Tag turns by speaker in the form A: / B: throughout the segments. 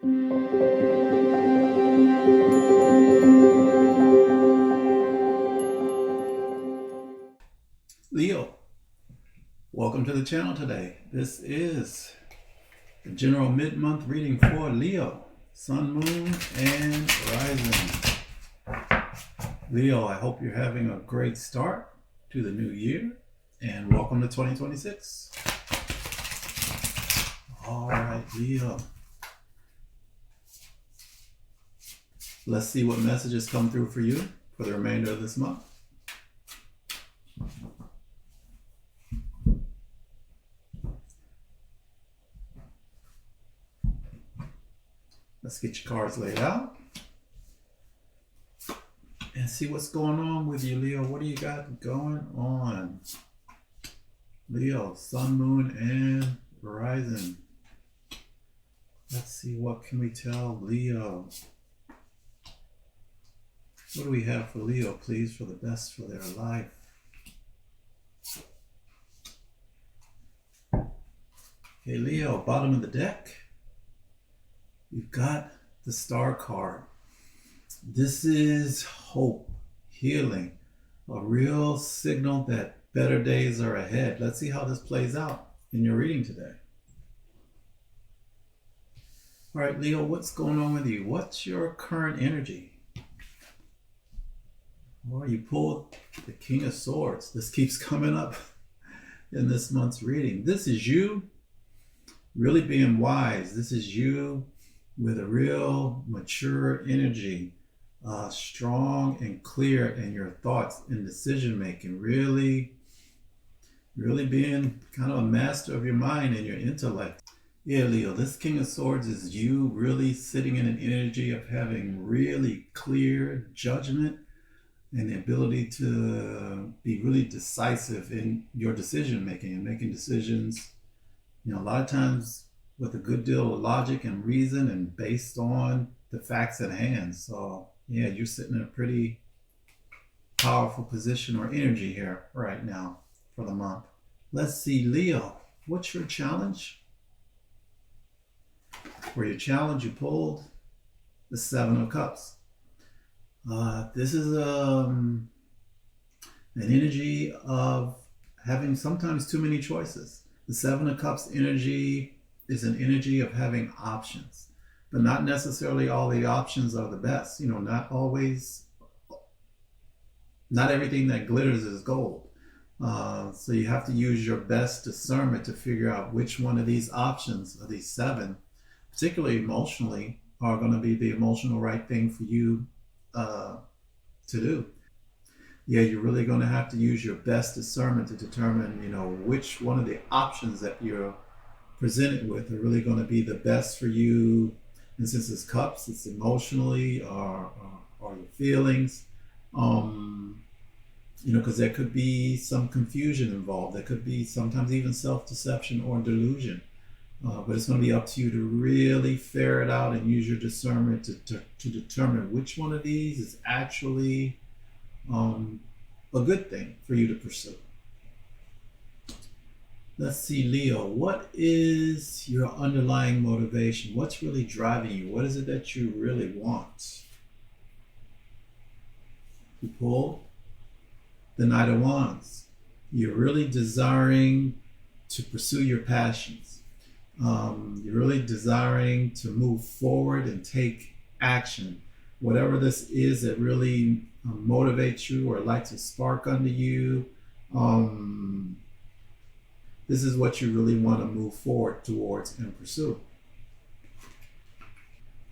A: Leo, welcome to the channel today. This is the general mid-month reading for Leo, Sun, Moon, and Rising. Leo, I hope you're having a great start to the new year, and welcome to 2026. All right, Leo. Let's see what messages come through for you for the remainder of this month. Let's get your cards laid out and see what's going on with you, Leo. What do you got going on? Leo, Sun, Moon, and Rising. Let's see, what can we tell Leo? What do we have for Leo, please, for the best for their life? Okay, Leo, bottom of the deck. You've got the Star card. This is hope, healing, a real signal that better days are ahead. Let's see how this plays out in your reading today. All right, Leo, what's going on with you? What's your current energy? Well, you pulled the King of Swords. This keeps coming up in this month's reading. This is you really being wise. This is you with a real mature energy, strong and clear in your thoughts and decision making, really being kind of a master of your mind and your intellect. Yeah, Leo, this King of Swords is you really sitting in an energy of having really clear judgment and the ability to be really decisive in your decision making and making decisions, a lot of times with a good deal of logic and reason and based on the facts at hand. So yeah, you're sitting in a pretty powerful position or energy here right now for the month. Let's see, Leo, what's your challenge? For your challenge, you pulled the Seven of Cups. This is an energy of having sometimes too many choices. The Seven of Cups energy is an energy of having options, but not necessarily all the options are the best. Not everything that glitters is gold. So you have to use your best discernment to figure out which one of these options, of these seven, particularly emotionally, are going to be the emotional right thing for you to do. Yeah, you're really going to have to use your best discernment to determine, which one of the options that you're presented with are really going to be the best for you. And since it's cups, it's emotionally or your feelings, because there could be some confusion involved. There could be sometimes even self-deception or delusion. But it's going to be up to you to really ferret out and use your discernment to determine which one of these is actually a good thing for you to pursue. Let's see, Leo, what is your underlying motivation? What's really driving you? What is it that you really want? You pull the Knight of Wands. You're really desiring to pursue your passions. You're really desiring to move forward and take action. Whatever this is that really motivates you or lights a spark under you, this is what you really want to move forward towards and pursue.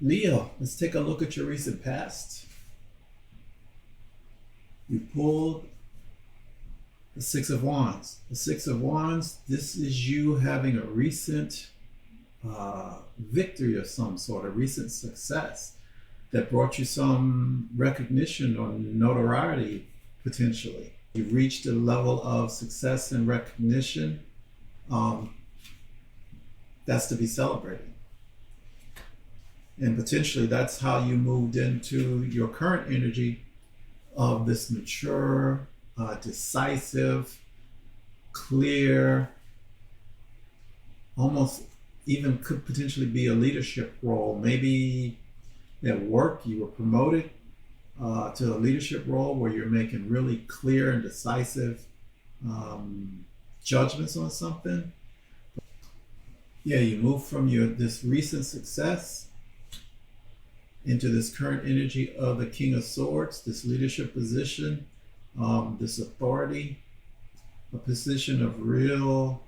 A: Leo, let's take a look at your recent past. You pulled the Six of Wands. The Six of Wands, this is you having a recent victory of some sort, a recent success that brought you some recognition or notoriety, potentially. You've reached a level of success and recognition that's to be celebrated. And potentially that's how you moved into your current energy of this mature, decisive, clear, almost even could potentially be a leadership role. Maybe at work you were promoted to a leadership role where you're making really clear and decisive judgments on something. Yeah, you move from this recent success into this current energy of the King of Swords, this leadership position, this authority, a position of real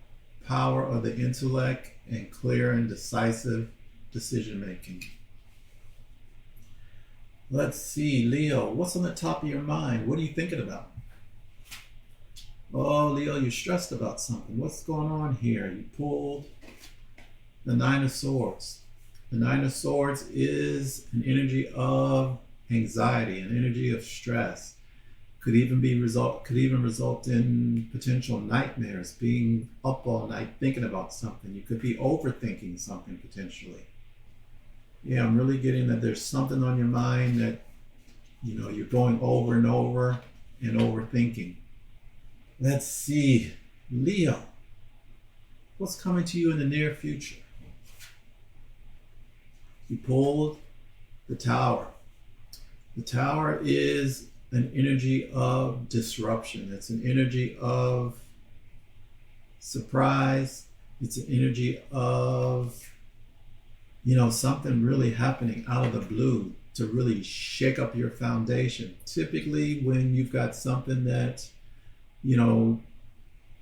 A: power of the intellect and clear and decisive decision making. Let's see, Leo, what's on the top of your mind? What are you thinking about? Oh, Leo, you're stressed about something. What's going on here? You pulled the Nine of Swords. The Nine of Swords is an energy of anxiety, an energy of stress. Could even result in potential nightmares, being up all night thinking about something. You could be overthinking something potentially. Yeah, I'm really getting that there's something on your mind that, you're going over and over and overthinking. Let's see, Leo, what's coming to you in the near future? You pulled the Tower. The Tower is an energy of disruption. It's an energy of surprise. It's an energy of, something really happening out of the blue to really shake up your foundation. Typically, when you've got something that,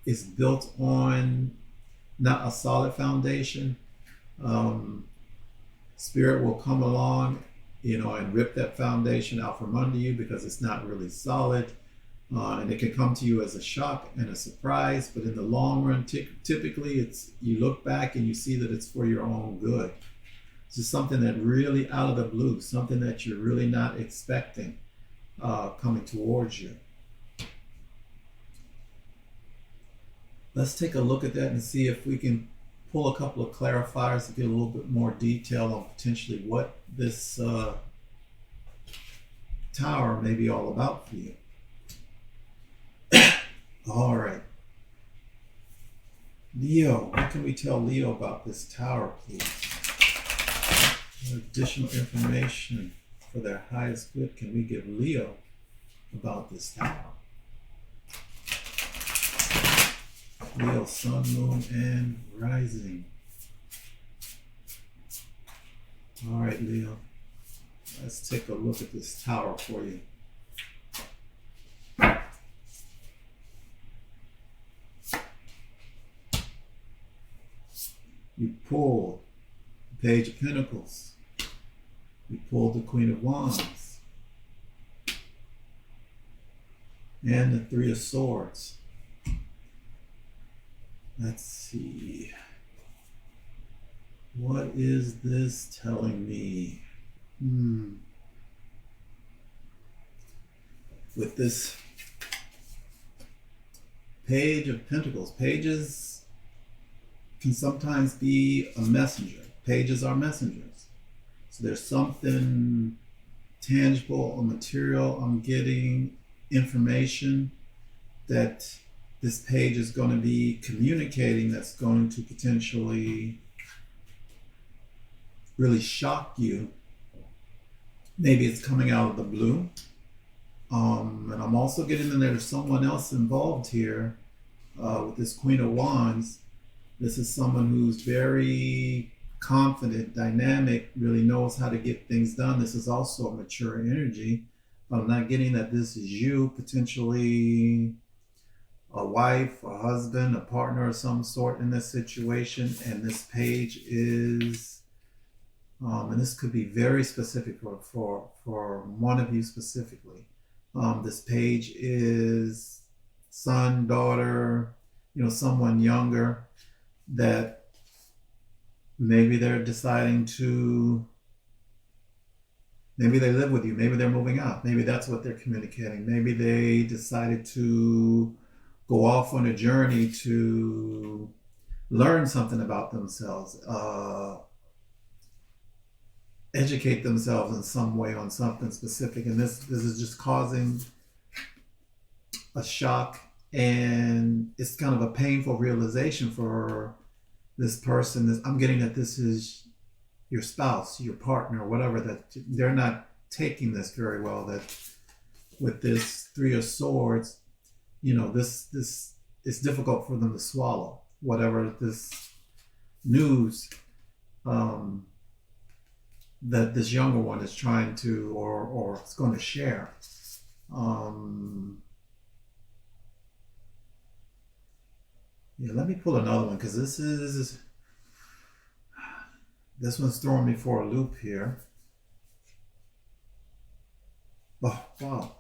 A: is built on not a solid foundation, Spirit will come along, and rip that foundation out from under you because it's not really solid. And it can come to you as a shock and a surprise, but in the long run, typically you look back and you see that it's for your own good. It's just something that really out of the blue, something that you're really not expecting coming towards you. Let's take a look at that and see if we can pull a couple of clarifiers to get a little bit more detail on potentially what this Tower may be all about for you. All right. Leo, what can we tell Leo about this Tower, please? What additional information for their highest good can we give Leo about this Tower? Leo, Sun, Moon, and Rising. All right, Leo. Let's take a look at this Tower for you. You pulled the Page of Pentacles. You pulled the Queen of Wands. And the Three of Swords. Let's see. What is this telling me? With this Page of Pentacles, pages can sometimes be a messenger. Pages are messengers. So there's something tangible or material. I'm getting information that this page is going to be communicating that's going to potentially really shock you. Maybe it's coming out of the blue. And I'm also getting that there's someone else involved here with this Queen of Wands. This is someone who's very confident, dynamic, really knows how to get things done. This is also a mature energy, but I'm not getting that this is you, potentially a wife, a husband, a partner of some sort in this situation. And this page is, and this could be very specific for one of you specifically. This page is son, daughter, someone younger that maybe they're deciding to, maybe they live with you, maybe they're moving out, maybe that's what they're communicating. Maybe they decided to go off on a journey to learn something about themselves, educate themselves in some way on something specific. And this is just causing a shock, and it's kind of a painful realization for this person is, I'm getting that this is your spouse, your partner, whatever, that they're not taking this very well, that with this Three of Swords, you know, this it's difficult for them to swallow whatever this news that this younger one is trying to or is going to share. Yeah, let me pull another one, because this one's throwing me for a loop here. Oh, wow.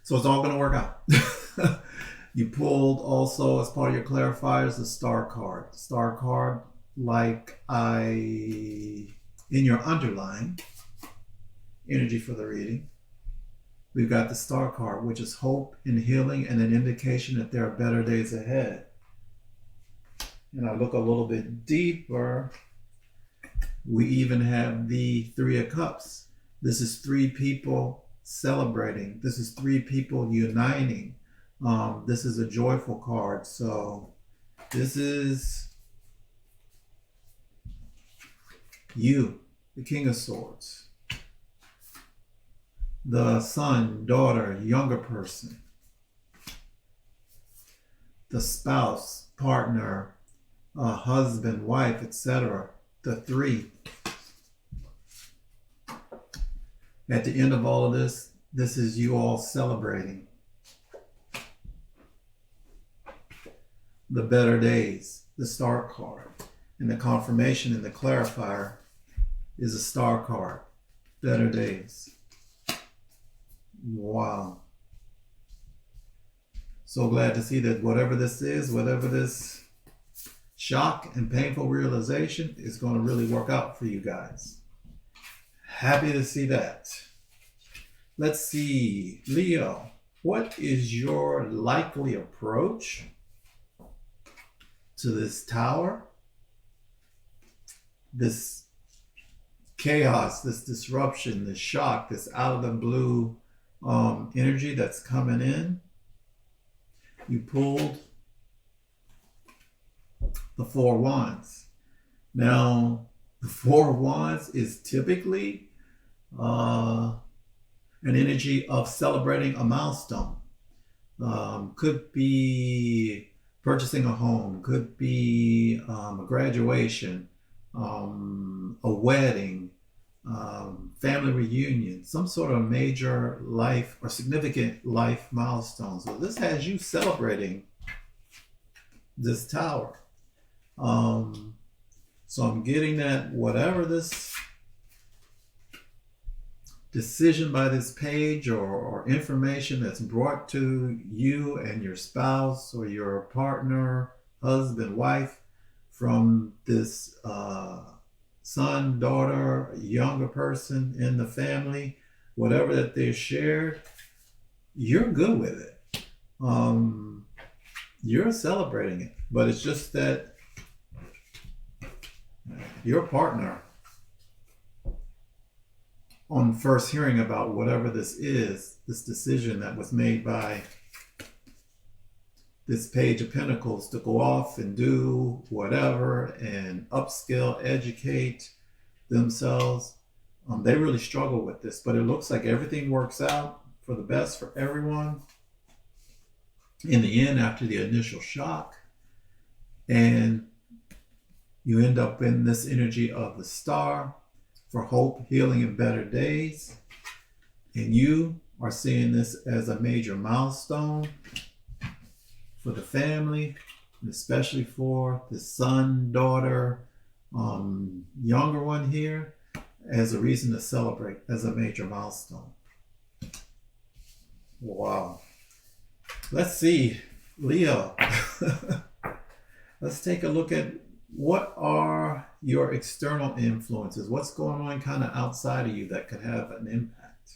A: So it's all going to work out. You pulled also, as part of your clarifiers, the star card. The star card, like in your underline energy for the reading, we've got the star card, which is hope and healing and an indication that there are better days ahead. And I look a little bit deeper, we even have the Three of Cups. This is three people celebrating. This is three people uniting. This is a joyful card. So this is you, the King of Swords, the son, daughter, younger person, the spouse, partner, husband, wife, etc. The three. At the end of all of this, this is you all celebrating the better days, the star card. And the confirmation and the clarifier is a star card, better days. Wow. So glad to see that whatever this is, whatever this shock and painful realization, is going to really work out for you guys. Happy to see that. Let's see, Leo, what is your likely approach to this tower, this chaos, this disruption, this shock, this out of the blue energy that's coming in? You pulled the Four of Wands. Now, the Four of Wands is typically an energy of celebrating a milestone. Could be purchasing a home, could be a graduation, a wedding, family reunion, some sort of major life or significant life milestone. So this has you celebrating this tower. So I'm getting that whatever this decision by this page or information that's brought to you and your spouse or your partner, husband, wife, from this son, daughter, younger person in the family, whatever that they've shared, you're good with it. You're celebrating it. But it's just that your partner, on first hearing about whatever this is, this decision that was made by this Page of Pentacles to go off and do whatever and upskill, educate themselves, they really struggle with this. But it looks like everything works out for the best for everyone in the end after the initial shock. And you end up in this energy of the star for hope, healing, and better days. And you are seeing this as a major milestone for the family, and especially for the son, daughter, younger one here, as a reason to celebrate, as a major milestone. Wow. Let's see, Leo. Let's take a look at what are your external influences? What's going on kind of outside of you that could have an impact?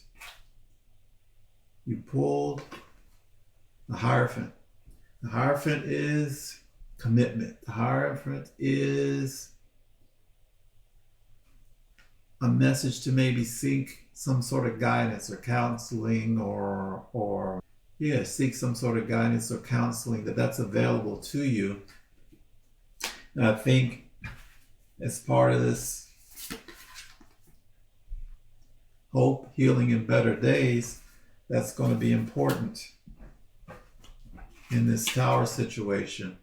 A: You pulled the Hierophant. The Hierophant is commitment. The Hierophant is a message to maybe seek some sort of guidance or counseling seek some sort of guidance or counseling that's available to you And I think as part of this hope, healing, and better days, that's going to be important in this tower situation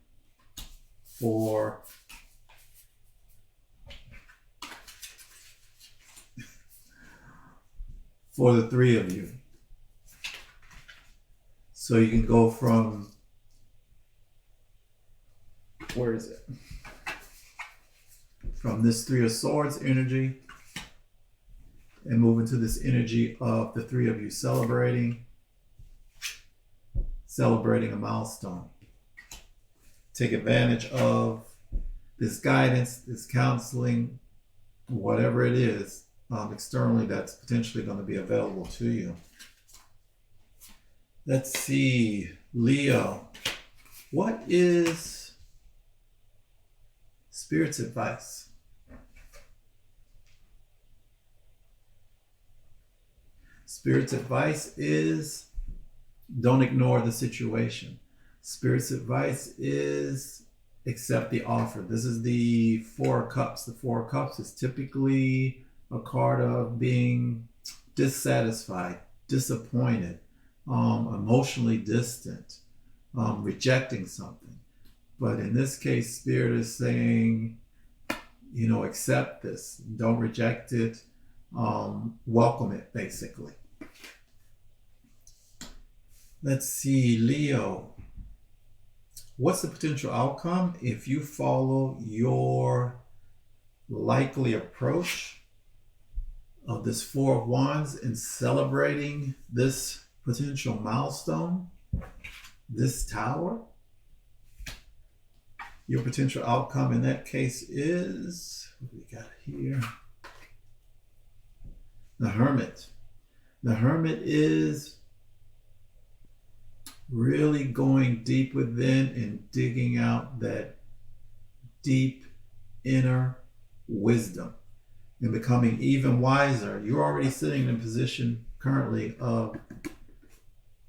A: for the three of you. So you can go from, where is it? From this Three of Swords energy and move into this energy of the three of you celebrating a milestone. Take advantage of this guidance, this counseling, whatever it is, externally that's potentially going to be available to you. Let's see, Leo. What is Spirit's advice? Spirit's advice is don't ignore the situation. Spirit's advice is accept the offer. This is the Four of Cups. The Four of Cups is typically a card of being dissatisfied, disappointed, emotionally distant, rejecting something. But in this case, Spirit is saying, accept this. Don't reject it. Welcome it, basically. Let's see, Leo. What's the potential outcome if you follow your likely approach of this Four of Wands in celebrating this potential milestone, this tower? Your potential outcome in that case is, what do we got here? The Hermit. The Hermit is really going deep within and digging out that deep inner wisdom and becoming even wiser. You're already sitting in a position currently of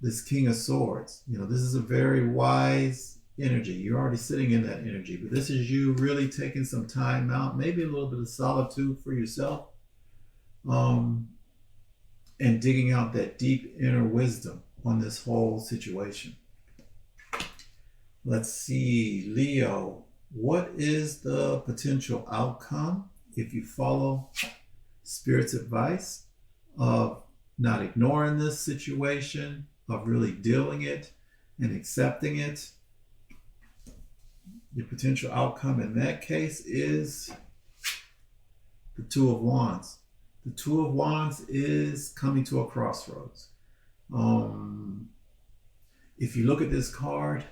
A: this King of Swords. This is a very wise energy. You're already sitting in that energy, but this is you really taking some time out, maybe a little bit of solitude for yourself, and digging out that deep inner wisdom on this whole situation. Let's see, Leo, what is the potential outcome if you follow Spirit's advice of not ignoring this situation, of really dealing it and accepting it? Your potential outcome in that case is the Two of Wands. The Two of Wands is coming to a crossroads. If you look at this card,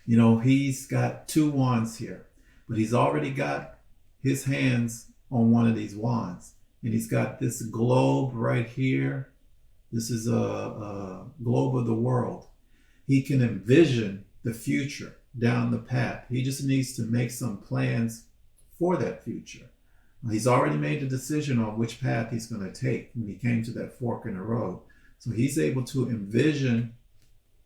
A: he's got two wands here, but he's already got his hands on one of these wands, and he's got this globe right here. This is a globe of the world. He can envision the future down the path. He just needs to make some plans for that future. He's already made the decision on which path he's going to take when he came to that fork in the road. So he's able to envision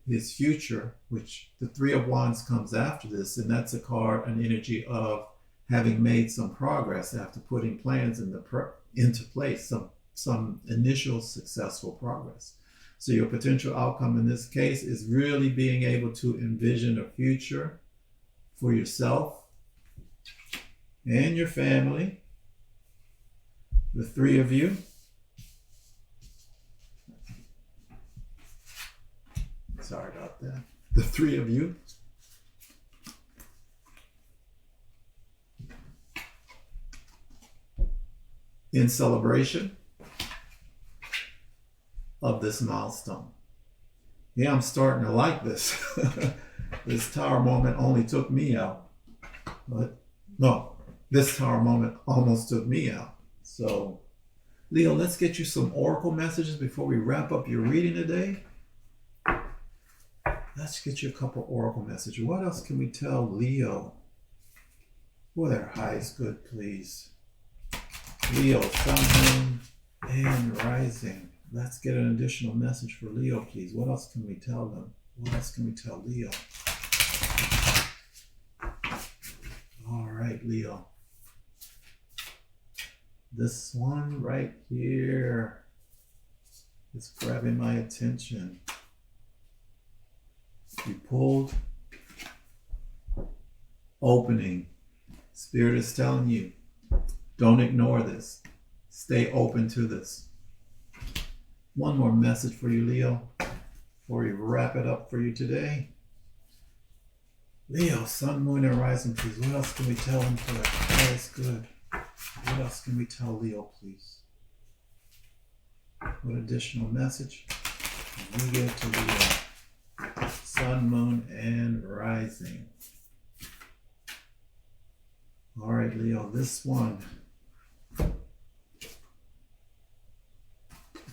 A: his future, which the Three of Wands comes after this, and that's a card, an energy of having made some progress after putting plans into place, some initial successful progress. So your potential outcome in this case is really being able to envision a future for yourself and your family, the three of you. Sorry about that. The three of you. In celebration of this milestone. Yeah, I'm starting to like this. This tower moment only took me out. But no, this tower moment almost took me out. So, Leo, let's get you some oracle messages before we wrap up your reading today. Let's get you a couple oracle messages. What else can we tell Leo? Oh, their highest good, please. Leo, Sun, Moon, and Rising. Let's get an additional message for Leo, please. What else can we tell them? What else can we tell Leo? right, Leo. This one right here is grabbing my attention. You pulled opening. Spirit is telling you, don't ignore this. Stay open to this. One more message for you, Leo, before we wrap it up for you today. Leo, sun, moon, and rising, please. What else can we tell him for the highest good? What else can we tell Leo, please? What additional message can we give to Leo? Sun, moon, and rising. All right, Leo, this one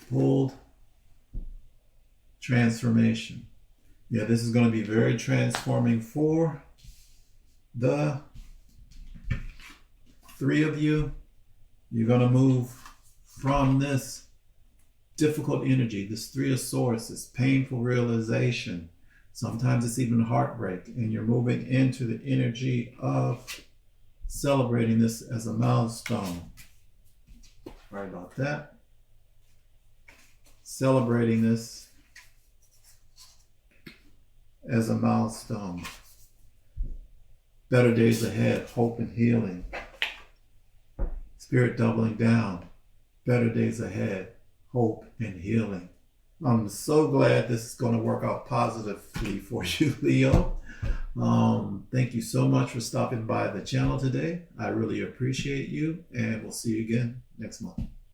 A: pulled transformation. Yeah, this is going to be very transforming for the three of you. You're going to move from this difficult energy, this Three of Swords, this painful realization. Sometimes it's even heartbreak, and you're moving into the energy of celebrating this as a milestone. Sorry about that. Celebrating this as a milestone. Better days ahead, hope and healing. Spirit doubling down. Better days ahead, hope and healing. I'm so glad this is going to work out positively for you, Leo. Thank you so much for stopping by the channel today. I really appreciate you, and we'll see you again next month.